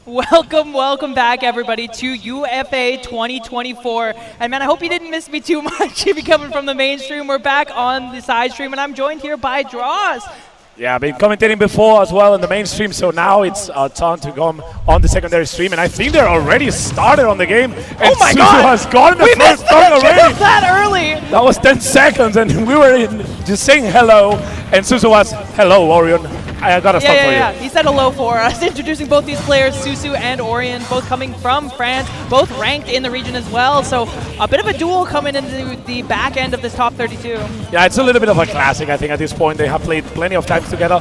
Welcome back, everybody, to UFA 2024. And man, I hope you didn't miss me too much if you're coming from the mainstream. We're back on the side stream, and I'm joined here by Draws. Yeah, I've been commentating before as well in the mainstream, so now it's our turn to go on the secondary stream, and I think they're already started on the game. And oh my Susu God! has gotten the first stock already. That early. That was 10 seconds, and we were just saying hello, and Susu was, hello, Oryon. I got a stop for you. Yeah, he said hello for us. Introducing both these players, Susu and Oryon, both coming from France, both ranked in the region as well. So a bit of a duel coming into the back end of this top 32. Yeah, it's a little bit of a classic, I think, at this point. They have played plenty of times together.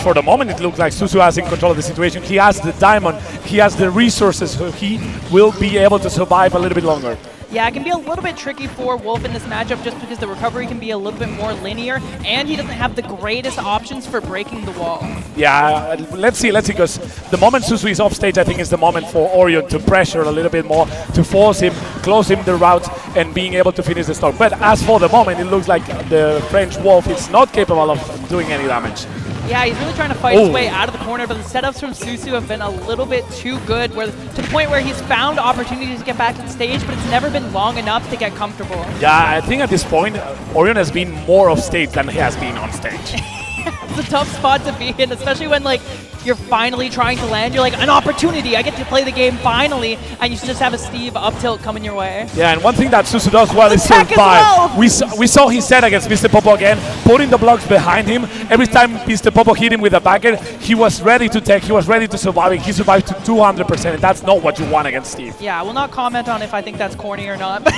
For the moment, it looks like Susu has in control of the situation. He has the diamond, he has the resources, so he will be able to survive a little bit longer. Yeah, it can be a little bit tricky for Wolf in this matchup just because the recovery can be a little bit more linear, and he doesn't have the greatest options for breaking the wall. Yeah, let's see, because the moment Susu is off stage, I think is the moment for Oryon to pressure a little bit more, to force him, close him the route, and being able to finish the stock. But as for the moment, it looks like the French Wolf is not capable of doing any damage. Yeah, he's really trying to fight his way out of the corner, but the setups from Susu have been a little bit too good, to the point where he's found opportunities to get back to the stage, but it's never been long enough to get comfortable. Yeah, I think at this point, Oryon has been more off stage than he has been on stage. It's a tough spot to be in, especially when you're finally trying to land. You're like, an opportunity, I get to play the game finally, and you just have a Steve up tilt coming your way. Yeah, and one thing that Susu does well is survive. Well. We saw his set against Mr. Popo again, putting the blocks behind him. Every time Mr. Popo hit him with a backer, he was ready to take, he was ready to survive, and he survived to 200%, and that's not what you want against Steve. Yeah, I will not comment on if I think that's corny or not, but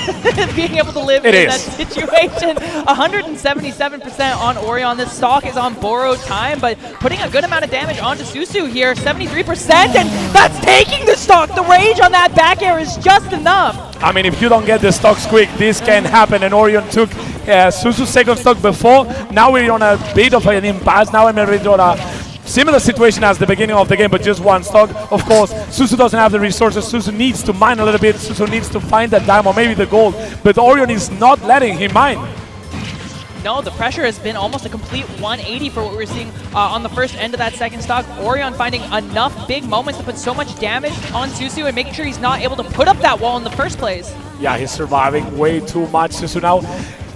being able to live in that situation. 177% on Oryon. This stock is on borrowed time, but putting a good amount of damage onto Susu here, 73%, and that's taking the stock. The rage on that back air is just enough. I mean, if you don't get the stocks quick, this can happen, and Oryon took Susu's second stock before. Now we're on a bit of an impasse. Now I'm on a similar situation as the beginning of the game, but just one stock. Of course, Susu doesn't have the resources. Susu needs to mine a little bit. Susu needs to find that diamond, maybe the gold, but Oryon is not letting him mine. No, the pressure has been almost a complete 180 for what we're seeing on the first end of that second stock. Oryon finding enough big moments to put so much damage on Susu and making sure he's not able to put up that wall in the first place. Yeah, he's surviving way too much. Susu now,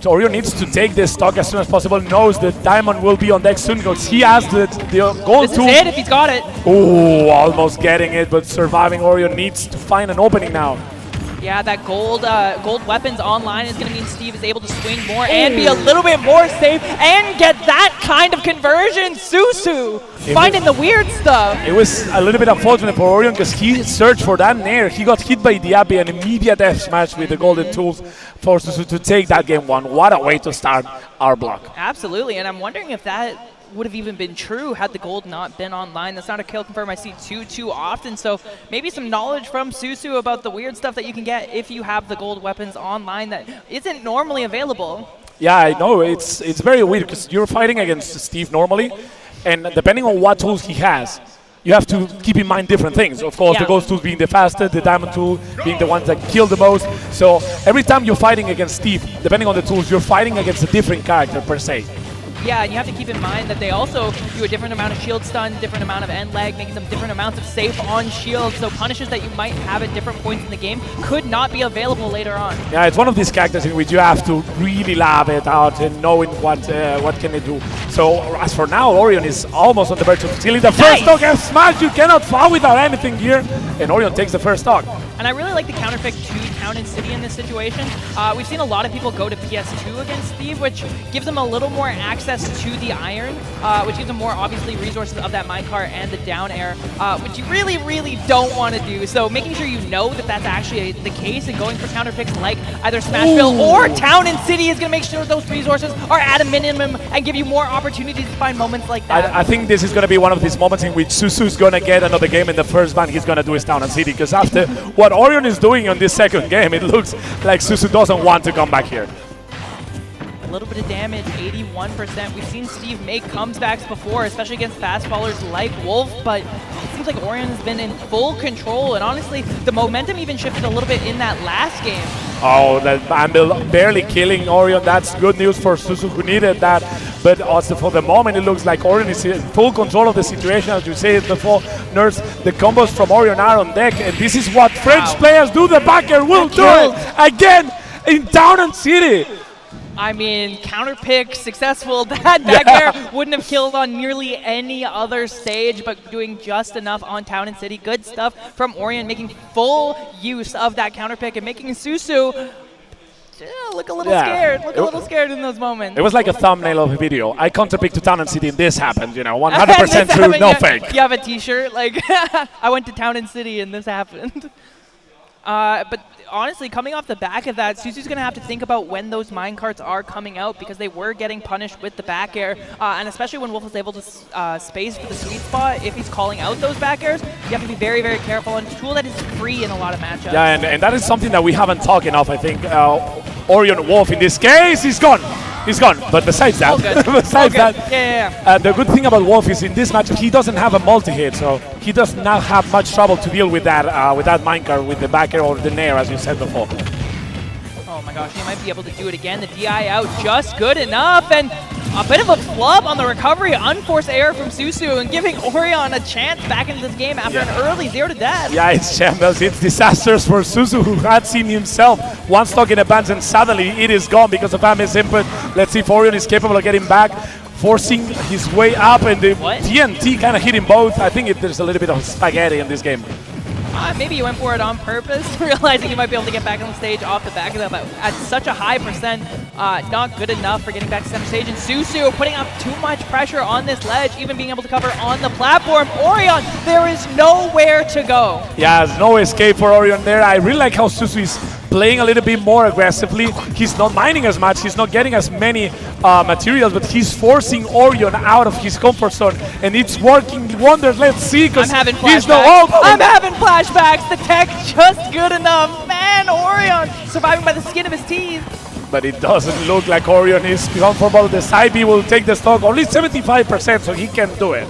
Oryon needs to take this stock as soon as possible, knows the diamond will be on deck soon because he has the gold tool. This is it if he's got it. Oh, almost getting it, but surviving Oryon needs to find an opening now. Yeah, that gold weapons online is going to mean Steve is able to swing more and be a little bit more safe and get that kind of conversion. Susu finding the weird stuff. It was a little bit unfortunate for Oryon because he searched for that nair. He got hit by Diaby, an immediate death smash with the golden tools for Susu to take that game one. What a way to start our block. Absolutely, and I'm wondering if that would have even been true had the gold not been online. That's not a kill confirm I see too often, so maybe some knowledge from Susu about the weird stuff that you can get if you have the gold weapons online that isn't normally available. Yeah, I know, it's very weird because you're fighting against Steve normally, and depending on what tools he has, you have to keep in mind different things. Of course, the gold tools being the fastest, the diamond tool being the ones that kill the most. So every time you're fighting against Steve, depending on the tools, you're fighting against a different character per se. Yeah, and you have to keep in mind that they also do a different amount of shield stun, different amount of end lag, making them different amounts of safe on shield. So punishes that you might have at different points in the game could not be available later on. Yeah, it's one of these characters in which you have to really lab it out and knowing what can it do. So as for now, Oryon is almost on the verge of stealing the first stock. F smash, you cannot fall without anything here, and Oryon takes the first stock. And I really like the counterpick to Town and City in this situation. We've seen a lot of people go to PS2 against Steve, which gives them a little more access to the iron, which gives them more, obviously, resources of that minecart and the down air, which you really, really don't want to do. So making sure you know that that's actually the case and going for counterpicks like either Smashville or Town and City is going to make sure those resources are at a minimum and give you more opportunities to find moments like that. I think this is going to be one of these moments in which Susu is going to get another game, and the first ban he's going to do is Town and City, because after what Oryon is doing on this second game, it looks like Susu doesn't want to come back here. little bit of damage, 81%. We've seen Steve make comebacks before, especially against fast fallers like Wolf, but it seems like Oryon has been in full control, and honestly, the momentum even shifted a little bit in that last game. Oh, that Bambil barely killing Oryon. That's good news for Susu, who needed that. But also for the moment, it looks like Oryon is in full control of the situation. As you said before, Nurse, the combos from Oryon are on deck, and this is what French players do. The backer will do it again in Town and City. I mean, counter pick, successful. That back air wouldn't have killed on nearly any other stage, but doing just enough on Town and City. Good stuff from Oryon, making full use of that counter pick and making Susu look a little scared. Look a little scared in those moments. It was like a thumbnail of a video. I counter pick to Town and City, and this happened. You know, 100% true, no fake. You have a T-shirt like I went to Town and City and this happened. But honestly, coming off the back of that, Susu's going to have to think about when those minecarts are coming out, because they were getting punished with the back air, and especially when Wolf was able to space for the sweet spot, if he's calling out those back airs, you have to be very, very careful, and it's a tool that is free in a lot of matchups. Yeah, and that is something that we haven't talked enough, I think. Oryon Wolf, in this case, he's gone. He's gone. But besides that, the good thing about Wolf is in this match he doesn't have a multi-hit, so he does not have much trouble to deal with that minecart with the back air or the nair, as you said before. Oh my gosh, he might be able to do it again. The DI out just good enough, and a bit of a flub on the recovery, unforced error from Susu, and giving Oryon a chance back into this game after an early 0-death. Yeah, it's shambles. It's disastrous for Susu, who had seen himself one stock in advance, and suddenly it is gone because of Amis input. Let's see if Oryon is capable of getting back, forcing his way up, and the TNT kind of hit him both. I think there's a little bit of spaghetti in this game. Maybe you went for it on purpose, realizing you might be able to get back on the stage off the back of that, but at such a high percent, not good enough for getting back to center stage. And Susu putting up too much pressure on this ledge, even being able to cover on the platform. Oryon, there is nowhere to go. Yeah, there's no escape for Oryon there. I really like how Susu is playing a little bit more aggressively. He's not mining as much, he's not getting as many materials, but he's forcing Oryon out of his comfort zone, and it's working wonders. Let's see, because I'm having flashbacks. I'm having flashbacks. The tech just good enough. Man, Oryon surviving by the skin of his teeth. But it doesn't look like Oryon is comfortable. The side B will take the stock, only 75%, so he can do it.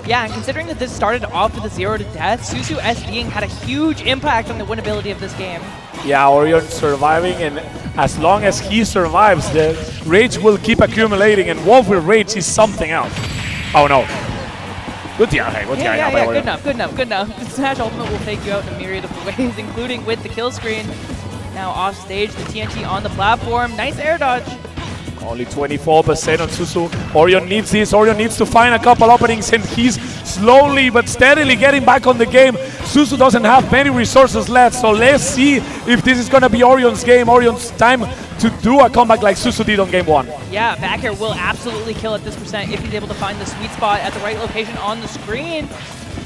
Yeah, and considering that this started off with a 0-death, Susu SDing had a huge impact on the winnability of this game. Yeah, Oryon surviving, and as long as he survives, the rage will keep accumulating, and Wolf with rage is something else. Oh no. Good DI, good enough. The Smash Ultimate will take you out in a myriad of ways, including with the kill screen. Now off stage, the TNT on the platform. Nice air dodge. Only 24% on Susu. Oryon needs this. Oryon needs to find a couple openings, and he's slowly but steadily getting back on the game. Susu doesn't have many resources left, so let's see if this is going to be Oryon's game, Oryon's time to do a comeback like Susu did on game 1. Yeah, back air will absolutely kill at this percent if he's able to find the sweet spot at the right location on the screen.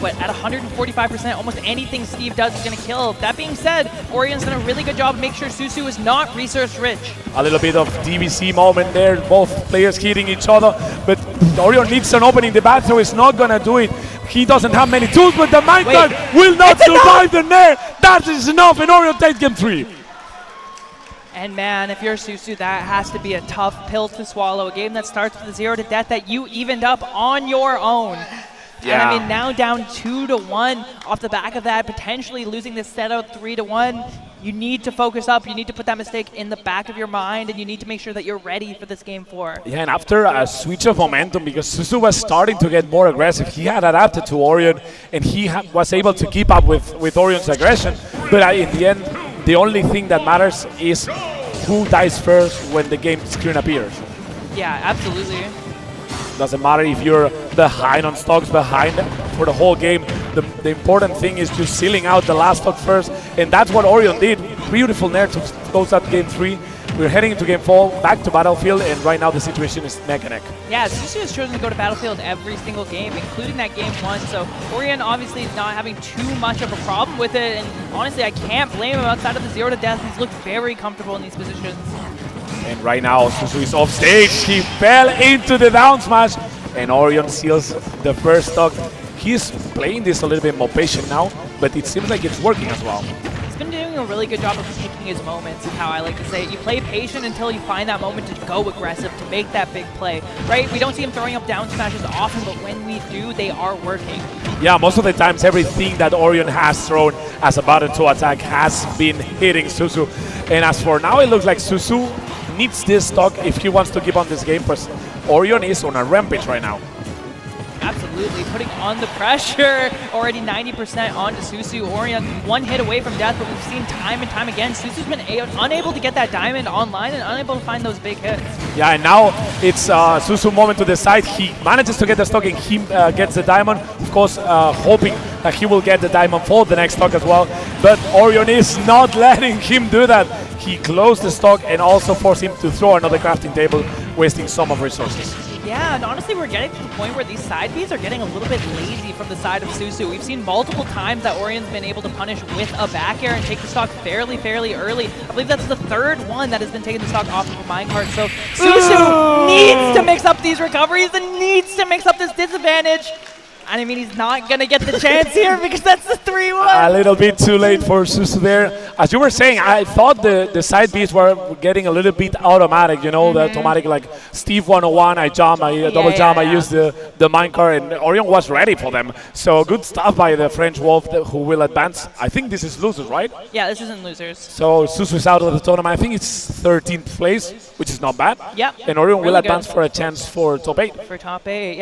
But at 145%, almost anything Steve does is going to kill. That being said, Oryon's done a really good job to make sure Susu is not resource rich. A little bit of DVC moment there, both players hitting each other, but Oryon needs an opening. The back throw is not going to do it. He doesn't have many tools, but the minecart will not survive the nair. That is enough, and Oryon takes game 3. And man, if you're Susu, that has to be a tough pill to swallow. A game that starts with a 0-death that you evened up on your own. Yeah. And I mean, now down 2-1 off the back of that, potentially losing this set out 3-1. You need to focus up. You need to put that mistake in the back of your mind, and you need to make sure that you're ready for this game 4. Yeah, and after a switch of momentum, because Susu was starting to get more aggressive, he had adapted to Oryon, and he was able to keep up with Oryon's aggression. But in the end, the only thing that matters is who dies first when the game screen appears. Yeah, absolutely. Doesn't matter if you're behind on stocks, behind for the whole game. The important thing is just sealing out the last stock first, and that's what Oryon did. Beautiful nair to close out game 3. We're heading into game 4, back to Battlefield, and right now the situation is neck and neck. Yeah, Susu has chosen to go to Battlefield every single game, including that game 1, so Oryon obviously is not having too much of a problem with it, and honestly, I can't blame him. Outside of the 0-death, he's looked very comfortable in these positions. And right now, Susu is off stage. He fell into the down smash, and Oryon seals the first stock. He's playing this a little bit more patient now, but it seems like it's working as well. been doing a really good job of picking his moments, is how I like to say it. You play patient until you find that moment to go aggressive, to make that big play, right? We don't see him throwing up down smashes often, but when we do, they are working. Yeah, most of the times everything that Oryon has thrown as a button to attack has been hitting Susu. And as for now, it looks like Susu needs this stock if he wants to keep on this game, because Oryon is on a rampage right now. Absolutely, putting on the pressure. Already 90% onto Susu. Oryon one hit away from death, but we've seen time and time again, Susu's been unable to get that diamond online and unable to find those big hits. Yeah, and now it's Susu moment to decide. He manages to get the stock and he gets the diamond. Of course, hoping that he will get the diamond for the next stock as well. But Oryon is not letting him do that. He closed the stock and also forced him to throw another crafting table, wasting some of resources. Yeah, and honestly, we're getting to the point where these side Bs are getting a little bit lazy from the side of Susu. We've seen multiple times that Oryon's been able to punish with a back air and take the stock fairly early. I believe that's the third one that has been taking the stock off of a minecart. So Susu needs to mix up these recoveries and needs to mix up this disadvantage. And I mean, he's not going to get the chance here because that's the 3-1. A little bit too late for Susu there. As you were saying, I thought the side Bs were getting a little bit automatic, you know, the automatic like Steve 101, I jump, I double jump, I use the minecart, and Oryon was ready for them. So good stuff by the French Wolf who will advance. I think this is losers, right? Yeah, this isn't losers. So Susu is out of the tournament. I think it's 13th place, which is not bad. Yep. And Oryon will Really advance good. for a chance for top 8. For top 8, yeah.